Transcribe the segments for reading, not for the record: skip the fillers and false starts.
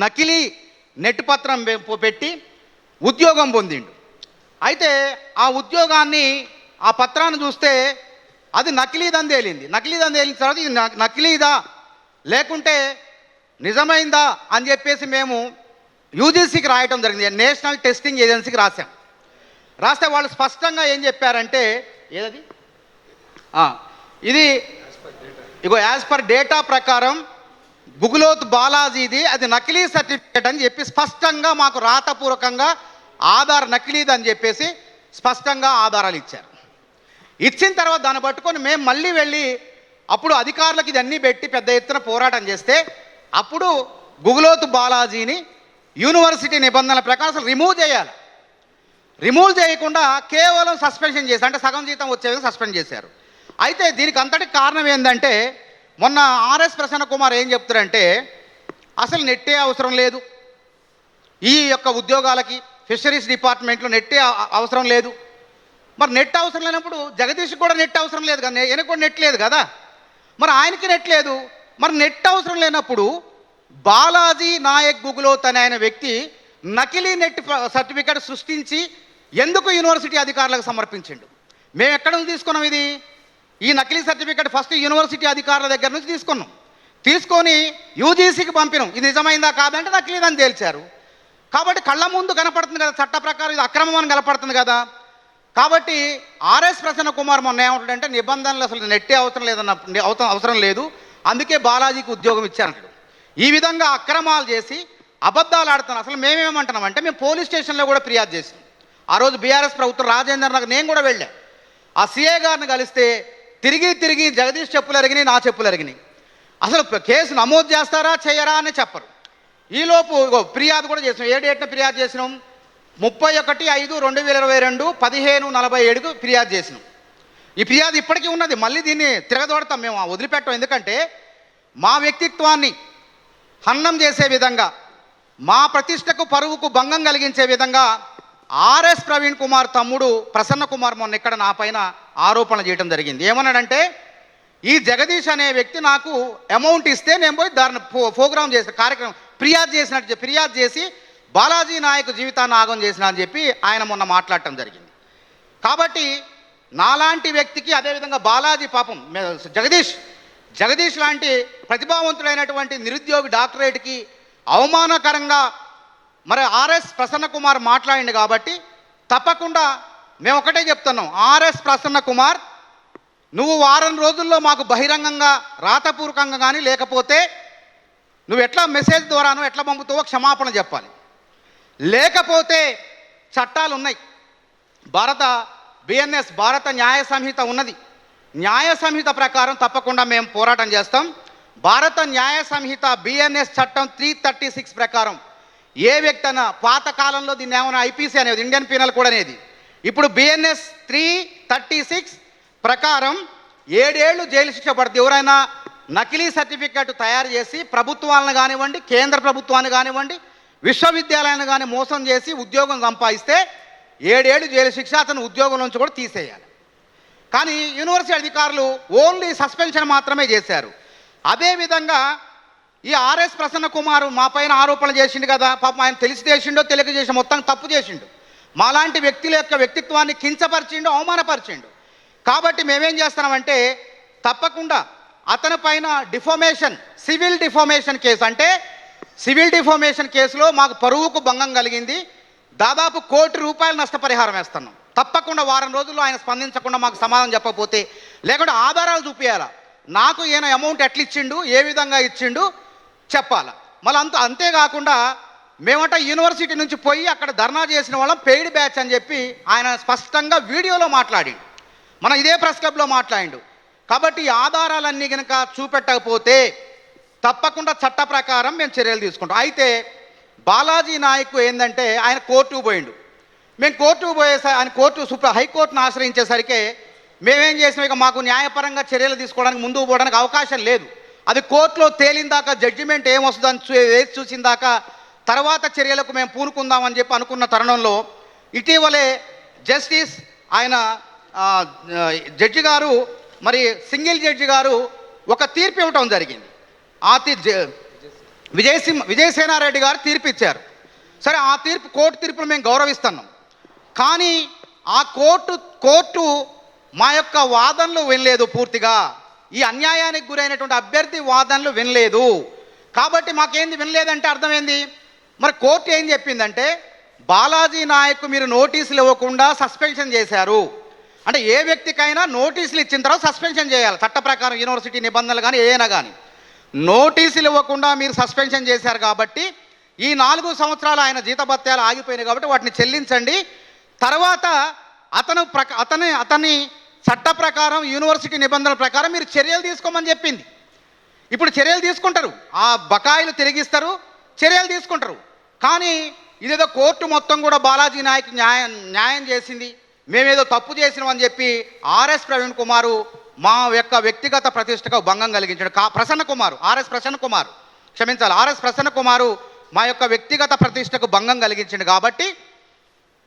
నకిలీ నెట్ పత్రం పెట్టి ఉద్యోగం పొందిండు. అయితే ఆ ఉద్యోగాన్ని ఆ పత్రాన్ని చూస్తే అది నకిలీదని తేలింది. నకిలీదని తేలిన తర్వాత ఇది నకిలీదా లేకుంటే నిజమైందా అని చెప్పేసి మేము యూజీసీకి రాయటం జరిగింది. నేషనల్ టెస్టింగ్ ఏజెన్సీకి రాస్తే వాళ్ళు స్పష్టంగా ఏం చెప్పారంటే ఏదది ఇది ఇగో యాజ్ పర్ డేటా ప్రకారం గుగులోత్ బాలాజీది అది నకిలీ సర్టిఫికేట్ అని చెప్పి స్పష్టంగా మాకు రాతపూర్వకంగా ఆధార్ నకిలీది అని చెప్పేసి స్పష్టంగా ఆధారాలు ఇచ్చారు. ఇచ్చిన తర్వాత దాన్ని పట్టుకొని మేము మళ్ళీ వెళ్ళి అప్పుడు అధికారులకు ఇదన్నీ పెట్టి పెద్ద ఎత్తున పోరాటం చేస్తే అప్పుడు గుగులోత్ బాలాజీని యూనివర్సిటీ నిబంధనల ప్రకారం అసలు రిమూవ్ చేయాలి. రిమూవ్ చేయకుండా కేవలం సస్పెన్షన్ చేశారు, అంటే సగం జీతం వచ్చే విధంగా సస్పెండ్ చేశారు. అయితే దీనికి అంతటి కారణం ఏంటంటే మొన్న ఆర్ఎస్ ప్రసన్న కుమార్ ఏం చెప్తారంటే అసలు నెట్టే అవసరం లేదు, ఈ యొక్క ఉద్యోగాలకి ఫిషరీస్ డిపార్ట్మెంట్లో నెట్టే అవసరం లేదు. మరి నెట్ అవసరం లేనప్పుడు జగదీష్ కూడా నెట్ అవసరం లేదు కదా, ఈయనకు కూడా నెట్ లేదు కదా, మరి ఆయనకి నెట్ లేదు. మరి నెట్ అవసరం లేనప్పుడు బాలాజీ నాయక్ గుగులోత్ అనే ఆయన వ్యక్తి నకిలీ నెట్ సర్టిఫికేట్ సృష్టించి ఎందుకు యూనివర్సిటీ అధికారులకు సమర్పించిండు? మేము ఎక్కడ నుంచి తీసుకున్నాం ఇది? ఈ నకిలీ సర్టిఫికేట్ ఫస్ట్ యూనివర్సిటీ అధికారుల దగ్గర నుంచి తీసుకొని యూజీసీకి పంపినాం. ఇది నిజమైందా కాదంటే నకిలీదని తేల్చారు. కాబట్టి కళ్ళ ముందు కనపడుతుంది కదా, చట్ట ప్రకారం ఇది అక్రమం అని కనపడుతుంది కదా. కాబట్టి ఆర్ఎస్ ప్రసన్న కుమార్ మొన్న ఏమంటాడంటే నిబంధనలు అసలు నెట్టే అవసరం లేదు, అందుకే బాలాజీకి ఉద్యోగం ఇచ్చారంటాడు. ఈ విధంగా అక్రమాలు చేసి అబద్ధాలు ఆడుతున్నాం. అసలు మేమేమంటున్నామంటే మేము పోలీస్ స్టేషన్లో కూడా ఫిర్యాదు చేసాం. ఆ రోజు బీఆర్ఎస్ ప్రభుత్వం రాజేందర్ నగర్ నేను కూడా వెళ్ళా. ఆ సిఏ గారిని కలిస్తే తిరిగి జగదీష్ చెప్పులు అరిగినాయి, నా చెప్పులు అరిగినాయి. అసలు కేసు నమోదు చేస్తారా చేయరా అని చెప్పరు. ఈలోపు ఫిర్యాదు కూడా చేసినాం. ఏ డేట్న ఫిర్యాదు చేసినాం? 31/5/2022 15:47కు ఫిర్యాదు చేసినాం. ఈ ఫిర్యాదు ఇప్పటికీ ఉన్నది. మళ్ళీ దీన్ని తిరగదోడతాం, మేము వదిలిపెట్టాం. ఎందుకంటే మా వ్యక్తిత్వాన్ని హననం చేసే విధంగా, మా ప్రతిష్టకు పరువుకు భంగం కలిగించే విధంగా ఆర్ఎస్ ప్రవీణ్ కుమార్ తమ్ముడు ప్రసన్న కుమార్ మొన్న ఇక్కడ నా పైన ఆరోపణలు చేయడం జరిగింది. ఏమన్నాడంటే ఈ జగదీష్ అనే వ్యక్తి నాకు అమౌంట్ ఇస్తే నేను పోయి దాన్ని ప్రోగ్రామ్ చేసిన కార్యక్రమం ఫిర్యాదు చేసి బాలాజీ నాయక్ జీవితాన్ని ఆగం చేసిన అని చెప్పి ఆయన మొన్న మాట్లాడటం జరిగింది. కాబట్టి నాలాంటి వ్యక్తికి, అదేవిధంగా బాలాజీ పాపం జగదీష్ లాంటి ప్రతిభావంతుడైనటువంటి నిరుద్యోగి డాక్టరేట్కి అవమానకరంగా మరి ఆర్ఎస్ ప్రసన్న కుమార్ మాట్లాడింది. కాబట్టి తప్పకుండా మేము ఒకటే చెప్తున్నాం, ఆర్ఎస్ ప్రసన్న కుమార్ నువ్వు వారం రోజుల్లో మాకు బహిరంగంగా రాతపూర్వకంగా కానీ లేకపోతే నువ్వు ఎట్లా మెసేజ్ ద్వారానో ఎట్లా పంపుతావో క్షమాపణ చెప్పాలి. లేకపోతే చట్టాలు ఉన్నాయి, బిఎన్ఎస్ భారత న్యాయ సంహిత ఉన్నది. న్యాయ సంహిత ప్రకారం తప్పకుండా మేము పోరాటం చేస్తాం. భారత న్యాయ సంహిత బిఎన్ఎస్ చట్టం 336 ప్రకారం ఏ వ్యక్తి అయినా పాత కాలంలో దీన్ని ఏమైనా ఐపీసీ అనేది ఇండియన్ పీనల్ కోడ్ అనేది, ఇప్పుడు బిఎన్ఎస్ 336 ప్రకారం 7 ఏళ్ళు జైలు శిక్ష పడుతుంది. ఎవరైనా నకిలీ సర్టిఫికేట్ తయారు చేసి ప్రభుత్వాలను కానివ్వండి, కేంద్ర ప్రభుత్వాన్ని కానివ్వండి, విశ్వవిద్యాలయాన్ని కానీ మోసం చేసి ఉద్యోగం సంపాదిస్తే 7 ఏళ్ళు జైలు శిక్ష, అతను ఉద్యోగం నుంచి కూడా తీసేయాలి. కానీ యూనివర్సిటీ అధికారులు ఓన్లీ సస్పెన్షన్ మాత్రమే చేశారు. అదేవిధంగా ఈ ఆర్ఎస్ ప్రసన్న కుమార్ మా పైన ఆరోపణలు చేసిండు కదా, పాపం ఆయన తెలిసి చేసిండో తెలియక చేసిండో మొత్తం తప్పు చేసిండు. మాలాంటి వ్యక్తుల యొక్క వ్యక్తిత్వాన్ని కించపరిచిండు, అవమానపరిచిండు. కాబట్టి మేమేం చేస్తున్నామంటే తప్పకుండా అతని పైన సివిల్ డిఫామేషన్ కేసు, అంటే సివిల్ డిఫామేషన్ కేసులో మాకు పరువుకు భంగం కలిగింది, దాదాపు ₹1 కోటి నష్టపరిహారం వేస్తున్నాం. తప్పకుండా వారం రోజుల్లో ఆయన స్పందించకుండా మాకు సమాధానం చెప్పకపోతే, లేకుంటే ఆధారాలు చూపించాలా, నాకు ఈయన అమౌంట్ ఎట్లా ఇచ్చిండు, ఏ విధంగా ఇచ్చిండు చెప్పాలా. మళ్ళీ అంతేకాకుండా మేమంట యూనివర్సిటీ నుంచి పోయి అక్కడ ధర్నా చేసిన వాళ్ళం పెయిడ్ బ్యాచ్ అని చెప్పి ఆయన స్పష్టంగా వీడియోలో మాట్లాడిండు, మన ఇదే ప్రెస్ క్లబ్లో మాట్లాడిండు. కాబట్టి ఈ ఆధారాలన్నీ కనుక చూపెట్టకపోతే తప్పకుండా చట్ట ప్రకారం మేము చర్యలు తీసుకుంటాం. అయితే బాలాజీ నాయక్ ఏంటంటే ఆయన కోర్టుకు పోయిండు. మేము కోర్టుకు ఆయన హైకోర్టును ఆశ్రయించేసరికి మేమేం చేసినాం, ఇక మాకు న్యాయపరంగా చర్యలు తీసుకోవడానికి ముందుకు పోవడానికి అవకాశం లేదు. అది కోర్టులో తేలిందాకా, జడ్జిమెంట్ ఏమొస్తుందని వేసి చూసిందాకా తర్వాత చర్యలకు మేము పూనుకుందామని చెప్పి అనుకున్న తరుణంలో ఇటీవలే జస్టిస్ ఆయన జడ్జి గారు, మరి సింగిల్ జడ్జి గారు ఒక తీర్పు ఇవ్వటం జరిగింది. విజయసేనారెడ్డి గారు తీర్పు ఇచ్చారు. సరే, ఆ తీర్పు కోర్టు తీర్పును మేము గౌరవిస్తున్నాం. కానీ ఆ కోర్టు మా యొక్క వాదనలు వినలేదు. పూర్తిగా ఈ అన్యాయానికి గురైనటువంటి అభ్యర్థి వాదనలు వినలేదు. కాబట్టి మాకేంది వినలేదంటే అర్థమైంది. మరి కోర్టు ఏం చెప్పిందంటే, బాలాజీ నాయక్ మీరు నోటీసులు ఇవ్వకుండా సస్పెన్షన్ చేశారు. అంటే ఏ వ్యక్తికైనా నోటీసులు ఇచ్చిన తర్వాత సస్పెన్షన్ చేయాలి చట్ట ప్రకారం, యూనివర్సిటీ నిబంధనలు కానీ ఏదైనా కానీ. నోటీసులు ఇవ్వకుండా మీరు సస్పెన్షన్ చేశారు కాబట్టి ఈ 4 సంవత్సరాలు ఆయన జీతభత్యాలు ఆగిపోయినాయి కాబట్టి వాటిని చెల్లించండి. తర్వాత అతని చట్ట ప్రకారం, యూనివర్సిటీ నిబంధనల ప్రకారం మీరు చర్యలు తీసుకోమని చెప్పింది. ఇప్పుడు చర్యలు తీసుకుంటారు, ఆ బకాయిలు తిరిగిస్తారు, చర్యలు తీసుకుంటారు. కానీ ఇదేదో కోర్టు మొత్తం కూడా బాలాజీ నాయక్ న్యాయం చేసింది, మేమేదో తప్పు చేసినామని చెప్పి ఆర్ఎస్ ప్రవీణ్ కుమారు మా యొక్క వ్యక్తిగత ప్రతిష్టకు భంగం కలిగించాడు. ఆర్ఎస్ ప్రసన్న కుమారు మా యొక్క వ్యక్తిగత ప్రతిష్టకు భంగం కలిగించాడు. కాబట్టి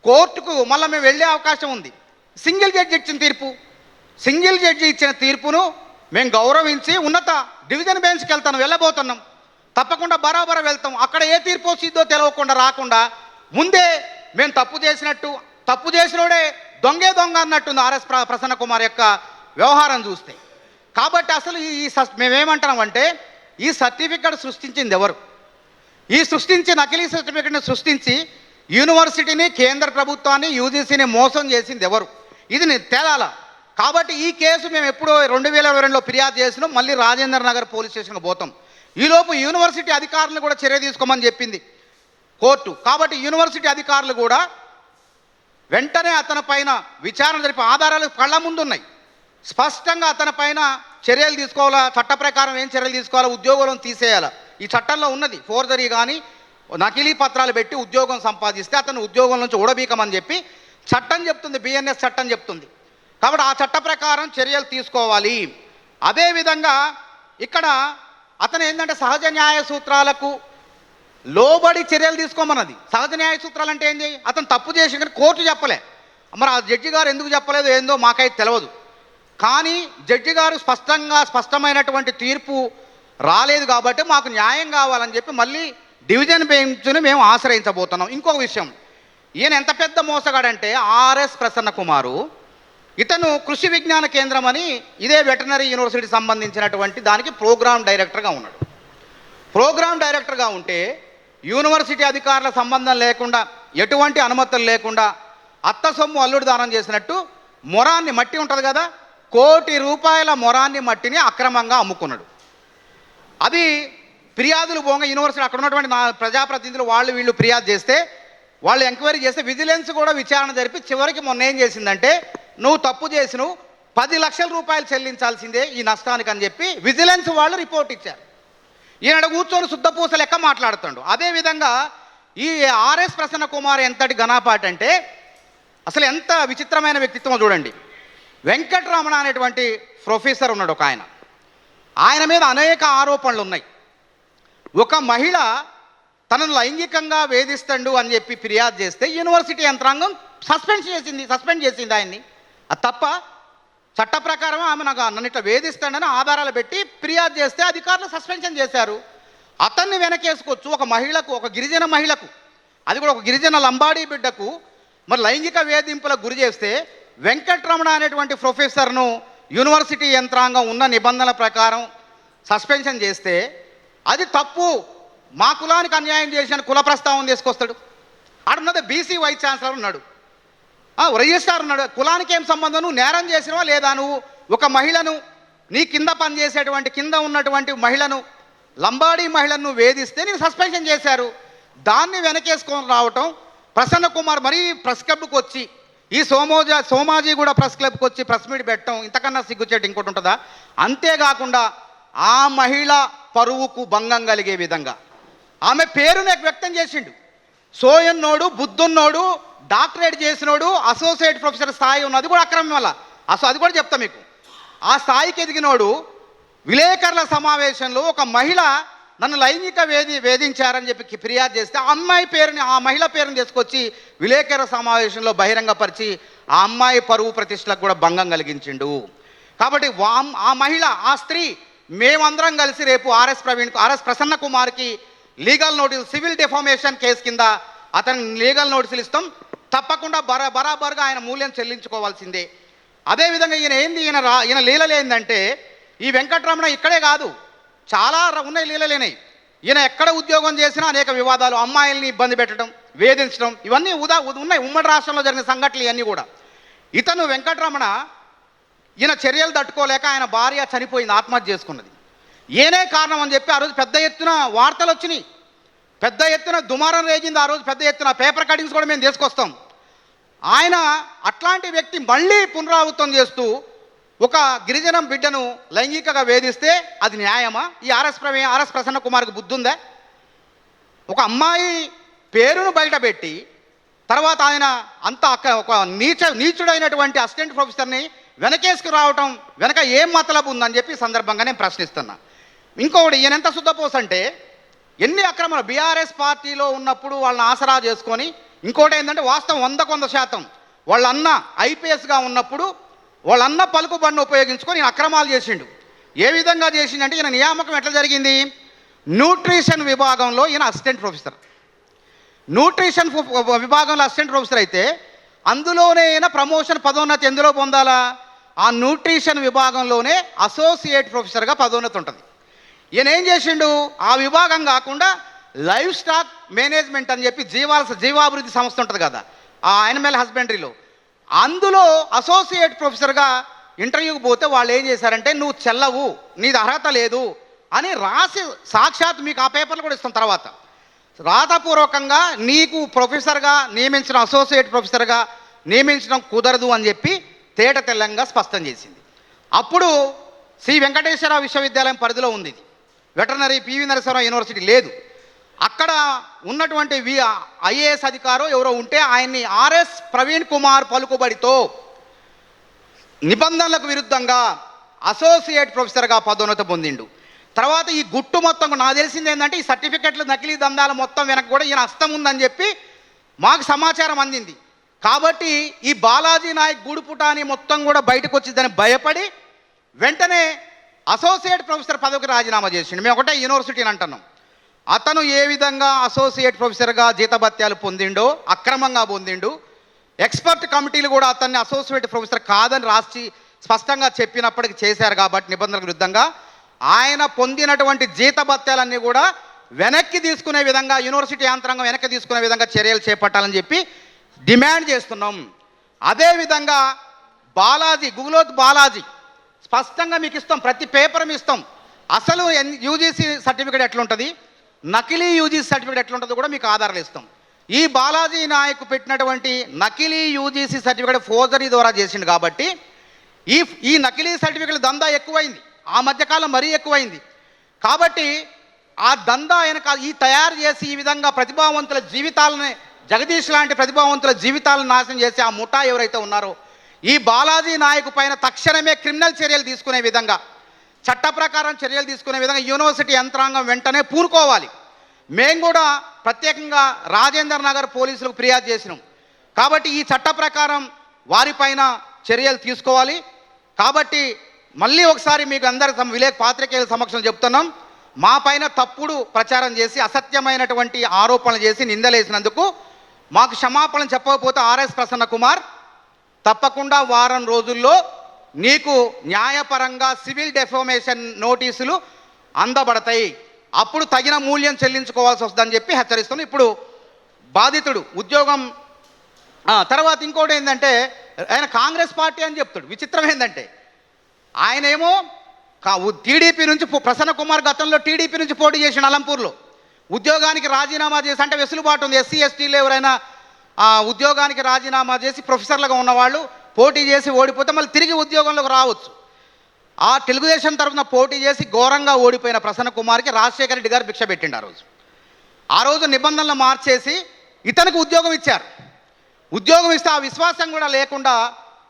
కోర్టుకు మళ్ళీ మేము వెళ్ళే అవకాశం ఉంది. సింగిల్ జడ్జి ఇచ్చిన తీర్పును మేము గౌరవించి ఉన్నత డివిజన్ బెంచ్కి వెళ్ళబోతున్నాం. తప్పకుండా బరాబర వెళ్తాం. అక్కడ ఏ తీర్పు వచ్చిందో తెలియకుండా రాకుండా ముందే మేము తప్పు చేసినోడే దొంగ అన్నట్టుంది ఆర్ఎస్ ప్రసన్న కుమార్ యొక్క వ్యవహారం చూస్తే. కాబట్టి అసలు మేమేమంటున్నామంటే, ఈ సర్టిఫికెట్ సృష్టించింది ఎవరు? నకిలీ సర్టిఫికెట్ని సృష్టించి యూనివర్సిటీని, కేంద్ర ప్రభుత్వాన్ని, యూజీసీని మోసం చేసింది ఎవరు? ఇది తేలాల. కాబట్టి ఈ కేసు మేము ఎప్పుడో 2022లో ఫిర్యాదు చేసినాం. మళ్ళీ రాజేంద్ర నగర్ పోలీస్ స్టేషన్కి పోతాం. ఈలోపు యూనివర్సిటీ అధికారులను కూడా చర్య తీసుకోమని చెప్పింది కోర్టు. కాబట్టి యూనివర్సిటీ అధికారులు కూడా వెంటనే అతని పైన విచారణ జరిపి, ఆధారాలు కళ్ళ ముందు ఉన్నాయి, స్పష్టంగా అతని పైన చర్యలు తీసుకోవాలా, చట్ట ప్రకారం ఏం చర్యలు తీసుకోవాలా, ఉద్యోగాలను తీసేయాలా. ఈ చట్టంలో ఉన్నది. ఫోర్జరీ కానీ నకిలీ పత్రాలు పెట్టి ఉద్యోగం సంపాదిస్తే అతను ఉద్యోగం నుంచి ఊడబీకమని చెప్పి చట్టం చెప్తుంది, బిఎన్ఎస్ చట్టం చెప్తుంది. కాబట్టి ఆ చట్ట ప్రకారం చర్యలు తీసుకోవాలి. అదేవిధంగా ఇక్కడ అతను ఏంటంటే సహజ న్యాయ సూత్రాలకు లోబడి చర్యలు తీసుకోమన్నది. సహజ న్యాయ సూత్రాలు అంటే ఏంటి? అతను తప్పు చేసి కానీ కోర్టు చెప్పలే. మరి ఆ జడ్జి గారు ఎందుకు చెప్పలేదు ఏందో మాకైతే తెలియదు. కానీ జడ్జి గారు స్పష్టమైనటువంటి తీర్పు రాలేదు కాబట్టి మాకు న్యాయం కావాలని చెప్పి మళ్ళీ డివిజన్ బెంచ్ని మేము ఆశ్రయించబోతున్నాం. ఇంకొక విషయం, ఈయన ఎంత పెద్ద మోసగాడంటే ఆర్ఎస్ ప్రసన్న కుమారు, ఇతను కృషి విజ్ఞాన కేంద్రం అని ఇదే వెటర్నరీ యూనివర్సిటీ సంబంధించినటువంటి దానికి ప్రోగ్రామ్ డైరెక్టర్గా ఉన్నాడు. ప్రోగ్రామ్ డైరెక్టర్గా ఉంటే యూనివర్సిటీ అధికారుల సంబంధం లేకుండా, ఎటువంటి అనుమతులు లేకుండా అత్త సొమ్ము అల్లుడు దానం చేసినట్టు మొరాన్ని, మట్టి ఉంటుంది కదా, ₹1 కోటి మొరాన్ని, మట్టిని అక్రమంగా అమ్ముకున్నాడు. అది ఫిర్యాదులు పోగా యూనివర్సిటీ అక్కడ ఉన్నటువంటి ప్రజాప్రతినిధులు వీళ్ళు ఫిర్యాదు చేస్తే, వాళ్ళు ఎంక్వైరీ చేస్తే విజిలెన్స్ కూడా విచారణ జరిపి చివరికి మొన్న ఏం చేసిందంటే, నువ్వు తప్పు చేసి ₹10 లక్షలు చెల్లించాల్సిందే ఈ నష్టానికి అని చెప్పి విజిలెన్స్ వాళ్ళు రిపోర్ట్ ఇచ్చారు. ఈయన కూర్చొని శుద్ధపూస లెక్క మాట్లాడుతాడు. అదేవిధంగా ఈ ఆర్ఎస్ ప్రసన్న కుమార్ ఎంతటి ఘనాపాటి అంటే, అసలు ఎంత విచిత్రమైన వ్యక్తిత్వం చూడండి. వెంకటరమణ అనేటువంటి ప్రొఫెసర్ ఉన్నాడు ఒక ఆయన మీద అనేక ఆరోపణలు ఉన్నాయి. ఒక మహిళ తనను లైంగికంగా వేధిస్తాడు అని చెప్పి ఫిర్యాదు చేస్తే యూనివర్సిటీ యంత్రాంగం సస్పెండ్ చేసింది ఆయన్ని. అది తప్ప చట్ట ప్రకారం ఆమె నన్ను ఇట్లా వేధిస్తాడని ఆధారాలు పెట్టి ఫిర్యాదు చేస్తే అధికారులు సస్పెన్షన్ చేశారు. అతన్ని వెనకేసుకోవచ్చు. ఒక గిరిజన మహిళకు, అది కూడా ఒక గిరిజన లంబాడీ బిడ్డకు మరి లైంగిక వేధింపులకు గురి చేస్తే వెంకటరమణ అనేటువంటి ప్రొఫెసర్ను యూనివర్సిటీ యంత్రాంగం ఉన్న నిబంధనల ప్రకారం సస్పెన్షన్ చేస్తే అది తప్పు, మా కులానికి అన్యాయం చేసిన కుల ప్రస్తావన తీసుకొస్తాడు. ఆడున్నది బీసీ వైస్ ఛాన్సలర్ ఉన్నాడు, రిజిస్ట్రార్ ఉన్నాడు. కులానికి ఏం సంబంధం? నువ్వు నేరం చేసినవా లేదా? నువ్వు ఒక మహిళను, నీ కింద కింద ఉన్నటువంటి మహిళను, లంబాడీ మహిళను వేధిస్తే నేను సస్పెన్షన్ చేశారు. దాన్ని వెనకేసుకొని రావటం, ప్రసన్న కుమార్ మరీ ప్రెస్ క్లబ్కి వచ్చి, ఈ సోమాజీ కూడా ప్రెస్ క్లబ్కి వచ్చి ప్రెస్ మీట్ పెట్టడం ఇంతకన్నా సిగ్గుచేటు ఇంకోటి ఉంటుందా? అంతేకాకుండా ఆ మహిళ పరువుకు భంగం కలిగే విధంగా ఆమె పేరును వ్యక్తం చేసిండు. సోయన్నోడు, బుద్ధున్నోడు, డాక్టరేట్ చేసినోడు, అసోసియేట్ ప్రొఫెసర్ స్థాయి ఉన్నది కూడా అక్రమం వల్ల. అది కూడా చెప్తా మీకు. ఆ స్థాయికి ఎదిగినోడు విలేకరుల సమావేశంలో ఒక మహిళ నన్ను లైంగిక వేధించారని చెప్పి ఫిర్యాదు చేస్తే ఆ మహిళ పేరుని తీసుకొచ్చి విలేకరుల సమావేశంలో బహిరంగపరిచి ఆ అమ్మాయి పరువు ప్రతిష్టలకు కూడా భంగం కలిగించిండు. కాబట్టి ఆ మహిళ, ఆ స్త్రీ, మేమందరం కలిసి రేపు ఆర్ఎస్ ప్రసన్న కుమార్కి legal notice, civil defamation case కింద అతను లీగల్ నోటీసులు ఇస్తాం. తప్పకుండా బరాబర్గా ఆయన మూల్యం చెల్లించుకోవాల్సిందే. అదేవిధంగా ఈయన లీలలు ఏంటంటే, ఈ వెంకటరమణ ఇక్కడే కాదు, చాలా ఉన్నాయి లీలలేనాయి. ఈయన ఎక్కడ ఉద్యోగం చేసినా అనేక వివాదాలు, అమ్మాయిల్ని ఇబ్బంది పెట్టడం, వేధించడం, ఇవన్నీ ఉన్నాయి. ఉమ్మడి రాష్ట్రంలో జరిగిన సంఘటనలు ఇవన్నీ కూడా. ఇతను వెంకటరమణ ఈయన చర్యలు తట్టుకోలేక ఆయన భార్య చనిపోయింది, ఆత్మహత్య చేసుకున్నది. ఏనే కారణం అని చెప్పి ఆ రోజు పెద్ద ఎత్తున వార్తలు వచ్చినాయి, పెద్ద ఎత్తున దుమారం రేగింది. ఆ రోజు పెద్ద ఎత్తున పేపర్ కటింగ్స్ కూడా మేము తీసుకొస్తాం. ఆయన అట్లాంటి వ్యక్తి మళ్ళీ పునరావృతం చేస్తూ ఒక గిరిజనం బిడ్డను లైంగికంగా వేధిస్తే అది న్యాయమా? ఈ ఆర్ఎస్ ప్రసన్న కుమార్కి బుద్ధి ఉందా? ఒక అమ్మాయి పేరును బయటపెట్టి తర్వాత ఆయన ఒక నీచుడైనటువంటి అసిస్టెంట్ ప్రొఫెసర్ని వెనకేసుకు రావటం వెనక ఏం మతలబు ఉందని చెప్పి సందర్భంగా నేను ప్రశ్నిస్తున్నా. ఇంకొకటి, ఈయన ఎంత శుద్ధపోస అంటే ఎన్ని అక్రమాలు బీఆర్ఎస్ పార్టీలో ఉన్నప్పుడు వాళ్ళని ఆసరా చేసుకొని, ఇంకోటి ఏంటంటే వాస్తవం 100% వాళ్ళ అన్న ఐపీఎస్గా ఉన్నప్పుడు వాళ్ళ అన్న పలుకుబడిని ఉపయోగించుకొని ఈయన అక్రమాలు చేసిండు. ఏ విధంగా చేసిండంటే, ఈయన నియామకం ఎట్లా జరిగింది? న్యూట్రిషన్ విభాగంలో ఈయన అసిస్టెంట్ ప్రొఫెసర్, న్యూట్రిషన్ విభాగంలో అసిస్టెంట్ ప్రొఫెసర్ అయితే అందులోనే ఈయన ప్రమోషన్ పదోన్నతి ఎందులో పొందాలా? ఆ న్యూట్రిషన్ విభాగంలోనే అసోసియేట్ ప్రొఫెసర్గా పదోన్నతి ఉంటుంది. ఈయన ఏం చేసిండు? ఆ విభాగం కాకుండా లైవ్ స్టాక్ మేనేజ్మెంట్ అని చెప్పి జీవాభివృద్ధి సంస్థ ఉంటుంది కదా, ఆ యానిమల్ హస్బెండరీలో, అందులో అసోసియేట్ ప్రొఫెసర్గా ఇంటర్వ్యూకి పోతే వాళ్ళు ఏం చేశారంటే, నువ్వు చెల్లవు, నీది అర్హత లేదు అని రాసి సాక్షాత్ మీకు ఆ పేపర్లు కూడా ఇస్తాం తర్వాత రాతపూర్వకంగా నీకు ప్రొఫెసర్గా నియమించిన అసోసియేట్ ప్రొఫెసర్గా నియమించడం కుదరదు అని చెప్పి తేట తెల్లంగా స్పష్టం చేసింది. అప్పుడు శ్రీ వెంకటేశ్వర విశ్వవిద్యాలయం పరిధిలో ఉంది ఇది, వెటర్నరీ పివి నరసింహరావు యూనివర్సిటీ లేదు. అక్కడ ఉన్నటువంటి ఐఏఎస్ అధికారో ఎవరో ఉంటే ఆయన్ని ఆర్ఎస్ ప్రవీణ్ కుమార్ పలుకుబడితో నిబంధనలకు విరుద్ధంగా అసోసియేట్ ప్రొఫెసర్గా పదోన్నతి పొందిండు. తర్వాత ఈ గుట్టు మొత్తం నాకు తెలిసింది ఏంటంటే, ఈ సర్టిఫికెట్లు నకిలీ దందాల మొత్తం వెనక కూడా ఈయన హస్తం ఉందని చెప్పి మాకు సమాచారం అందింది. కాబట్టి ఈ బాలాజీ నాయక్ గూడుపుటాని మొత్తం కూడా బయటకు వచ్చిందని భయపడి వెంటనే అసోసియేట్ ప్రొఫెసర్ పదవికి రాజీనామా చేసిండు. మేము ఒకటే యూనివర్సిటీని అంటున్నాం. అతను ఏ విధంగా అసోసియేట్ ప్రొఫెసర్గా జీతభత్యాలు పొందిండో, అక్రమంగా పొందిండు. ఎక్స్పర్ట్ కమిటీలు కూడా అతన్ని అసోసియేట్ ప్రొఫెసర్ కాదని రాసి స్పష్టంగా చెప్పినప్పటికీ చేశారు. కాబట్టి నిబంధనలకు విరుద్ధంగా ఆయన పొందినటువంటి జీతభత్యాలన్నీ కూడా వెనక్కి తీసుకునే విధంగా, యూనివర్సిటీ యంత్రాంగం వెనక్కి తీసుకునే విధంగా చర్యలు చేపట్టాలని చెప్పి డిమాండ్ చేస్తున్నాం. అదేవిధంగా గుగులోత్ బాలాజీ స్పష్టంగా మీకు ఇస్తాం, ప్రతి పేపర్ ఇస్తాం. అసలు యూజీసీ సర్టిఫికేట్ ఎట్లుంటుంది, నకిలీ యూజీసీ సర్టిఫికేట్ ఎట్లుంటుందో కూడా మీకు ఆధారాలు ఇస్తాం. ఈ బాలాజీ నాయక్ పెట్టినటువంటి నకిలీ యూజీసీ సర్టిఫికేట్ ఫోర్జరీ ద్వారా చేసిండు. కాబట్టి ఈ నకిలీ సర్టిఫికేట్ దందా ఎక్కువైంది, ఆ మధ్యకాలం మరీ ఎక్కువైంది. కాబట్టి ఆ దందా వెనక ఈ తయారు చేసి ఈ విధంగా ప్రతిభావంతుల జీవితాలని, జగదీష్ లాంటి ప్రతిభావంతుల జీవితాలను నాశనం చేసి ఆ ముఠా ఎవరైతే ఉన్నారో, ఈ బాలాజీ నాయక్ పైన తక్షణమే క్రిమినల్ చర్యలు తీసుకునే విధంగా, చట్ట ప్రకారం చర్యలు తీసుకునే విధంగా యూనివర్సిటీ యంత్రాంగం వెంటనే పూనుకోవాలి. మేము కూడా ప్రత్యేకంగా రాజేంద్ర నగర్ పోలీసులకు ఫిర్యాదు చేసినాం. కాబట్టి ఈ చట్ట ప్రకారం వారిపైన చర్యలు తీసుకోవాలి. కాబట్టి మళ్ళీ ఒకసారి మీకు అందరి పాత్రికేయుల సమక్షంలో చెప్తున్నాం, మా పైన తప్పుడు ప్రచారం చేసి అసత్యమైనటువంటి ఆరోపణలు చేసి నిందలేసినందుకు మాకు క్షమాపణ చెప్పకపోతే ఆర్ఎస్ ప్రసన్న కుమార్ తప్పకుండా వారం రోజుల్లో నీకు న్యాయపరంగా సివిల్ డెఫామేషన్ నోటీసులు అందబడతాయి, అప్పుడు తగిన మూల్యం చెల్లించుకోవాల్సి వస్తుందని చెప్పి హెచ్చరిస్తున్నాం. ఇప్పుడు బాధితుడు ఉద్యోగం తర్వాత ఇంకోటి ఏంటంటే, ఆయన కాంగ్రెస్ పార్టీ అని చెప్తాడు. విచిత్రం ఏంటంటే, ఆయనేమో టీడీపీ నుంచి, ప్రసన్న కుమార్ గతంలో టీడీపీ నుంచి పోటీ చేసిన అలంపూర్లో ఉద్యోగానికి రాజీనామా చేసి, అంటే వెసులుబాటు ఉంది, ఎస్సీ ఎస్టీలు ఎవరైనా ఉద్యోగానికి రాజీనామా చేసి ప్రొఫెసర్లుగా ఉన్నవాళ్ళు పోటీ చేసి ఓడిపోతే మళ్ళీ తిరిగి ఉద్యోగంలోకి రావచ్చు. ఆ తెలుగుదేశం తరఫున పోటీ చేసి ఘోరంగా ఓడిపోయిన ప్రసన్న కుమార్కి రాజశేఖర రెడ్డి గారు భిక్ష పెట్టిండు. ఆ రోజు నిబంధనలు మార్చేసి ఇతనికి ఉద్యోగం ఇచ్చారు. ఉద్యోగం ఇస్తే ఆ విశ్వాసం కూడా లేకుండా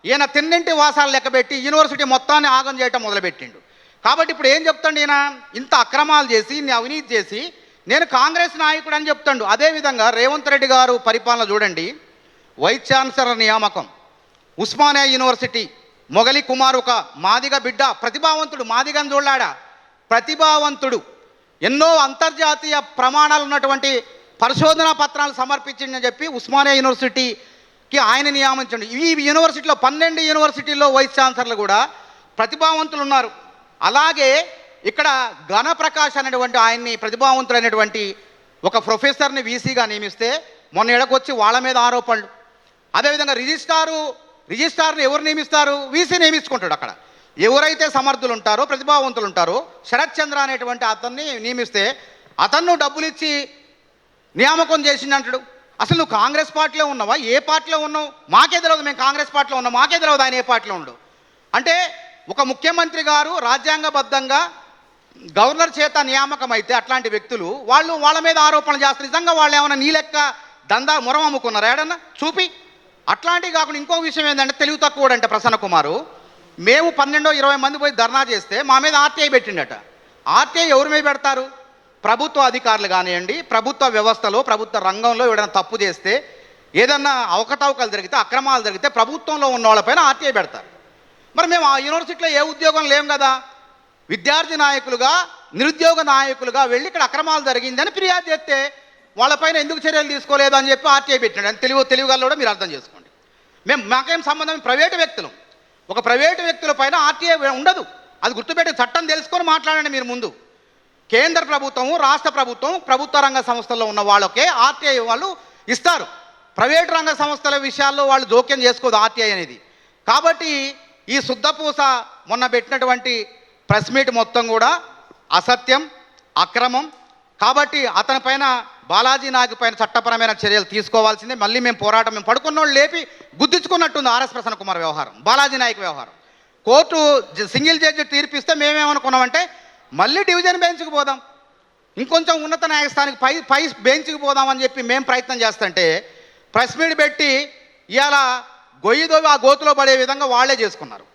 ఈయన తిన్నింటి వాసాలు లెక్కబెట్టి యూనివర్సిటీ మొత్తాన్ని ఆగం చేయటం మొదలుపెట్టిండు. కాబట్టి ఇప్పుడు ఏం చెప్తాడు ఈయన, ఇంత అక్రమాలు చేసి, అవినీతి చేసి నేను కాంగ్రెస్ నాయకుడు అని చెప్తాడు. అదేవిధంగా రేవంత్ రెడ్డి గారు పరిపాలన చూడండి, వైస్ ఛాన్సలర్ నియామకం, ఉస్మానియా యూనివర్సిటీ, మొగలి కుమార్ ఒక మాదిగ బిడ్డ, ప్రతిభావంతుడు, మాదిగని చూడలాడా ప్రతిభావంతుడు, ఎన్నో అంతర్జాతీయ ప్రమాణాలు ఉన్నటువంటి పరిశోధనా పత్రాలు సమర్పించిందని చెప్పి ఉస్మానియా యూనివర్సిటీకి ఆయన నియమించండి. ఈ యూనివర్సిటీలో 12 యూనివర్సిటీల్లో వైస్ ఛాన్సలర్లు కూడా ప్రతిభావంతులు ఉన్నారు. అలాగే ఇక్కడ ఘనప్రకాష్ అనేటువంటి ఆయన్ని ప్రతిభావంతులైనటువంటి ఒక ప్రొఫెసర్ని వీసీగా నియమిస్తే మొన్న ఎడకొచ్చి వాళ్ళ మీద ఆరోపణలు. అదేవిధంగా రిజిస్ట్రార్ని ఎవరు నియమిస్తారు? వీసీ నియమించుకుంటాడు. అక్కడ ఎవరైతే సమర్థులు ఉంటారో ప్రతిభావంతులు ఉంటారో శరత్ చంద్ర అనేటువంటి అతన్ని నియమిస్తే అతన్ను డబ్బులు ఇచ్చి నియామకం చేసిందంటాడు. అసలు నువ్వు కాంగ్రెస్ పార్టీలో ఉన్నావా? ఏ పార్టీలో ఉన్నావు? మాకే తెలియదు, మేము కాంగ్రెస్ పార్టీలో ఉన్నాం, మాకే తెలియదు ఆయన ఏ పార్టీలో ఉండు అంటే. ఒక ముఖ్యమంత్రి గారు రాజ్యాంగబద్ధంగా గవర్నర్ చేత నియామకం అయితే అట్లాంటి వ్యక్తులు వాళ్ళ మీద ఆరోపణలు చేస్తారు. నిజంగా వాళ్ళు ఏమైనా నీ లెక్క దందా మురం అమ్ముకున్నారా? ఏడన్నా చూపి. అట్లాంటివి కాకుండా ఇంకో విషయం ఏంటంటే తెలివి తక్కువ అంటే ప్రసన్న కుమారు, మేము 12-20 మంది పోయి ధర్నా చేస్తే మా మీద ఆర్టీఐ పెట్టిండట. ఆర్టీఐ ఎవరి మీద పెడతారు? ప్రభుత్వ అధికారులు కానివ్వండి, ప్రభుత్వ వ్యవస్థలో ప్రభుత్వ రంగంలో ఎవరైనా తప్పు చేస్తే, ఏదన్నా అవకతవకలు జరిగితే, అక్రమాలు జరిగితే ప్రభుత్వంలో ఉన్న వాళ్ళపైన ఆర్టీఐ పెడతారు. మరి మేము ఆ యూనివర్సిటీలో ఏ ఉద్యోగం లేం కదా, విద్యార్థి నాయకులుగా నిరుద్యోగ నాయకులుగా వెళ్ళి ఇక్కడ అక్రమాలు జరిగిందని ఫిర్యాదు చేస్తే వాళ్ళపైన ఎందుకు చర్యలు తీసుకోలేదు అని చెప్పి ఆర్టీఐ పెట్టినాడు. అని తెలివిగల కూడా మీరు అర్థం చేసుకోండి. మాకేం సంబంధం? ప్రైవేటు వ్యక్తులు, ఒక ప్రైవేటు వ్యక్తుల పైన ఆర్టీఐ ఉండదు. అది గుర్తుపెట్టి చట్టం తెలుసుకొని మాట్లాడండి మీరు ముందు. కేంద్ర ప్రభుత్వము, రాష్ట్ర ప్రభుత్వం, ప్రభుత్వ రంగ సంస్థల్లో ఉన్న వాళ్ళకే ఆర్టీఐ వాళ్ళు ఇస్తారు. ప్రైవేటు రంగ సంస్థల విషయాల్లో వాళ్ళు జోక్యం చేసుకోదు ఆర్టీఐ అనేది. కాబట్టి ఈ శుద్ధపూస మొన్న పెట్టినటువంటి ప్రెస్ మీట్ మొత్తం కూడా అసత్యం, అక్రమం. కాబట్టి అతని పైన, బాలాజీ నాయక్ పైన చట్టపరమైన చర్యలు తీసుకోవాల్సిందే. మళ్ళీ మేము పడుకున్న వాళ్ళు లేపి గుద్దించుకున్నట్టుంది ఆర్ఎస్ ప్రసన్న కుమార్ వ్యవహారం, బాలాజీ నాయక్ వ్యవహారం. కోర్టు సింగిల్ జడ్జి తీర్పిస్తే మేమేమనుకున్నామంటే మళ్ళీ డివిజన్ బెంచ్కి పోదాం, ఇంకొంచెం ఉన్నత న్యాయస్థానానికి పై బెంచ్కి పోదామని చెప్పి మేము ప్రయత్నం చేస్తుంటే ప్రెస్ మీట్ పెట్టి ఇవాళ గొయ్యిదోవి ఆ గోతులో పడే విధంగా వాళ్ళే చేసుకున్నారు.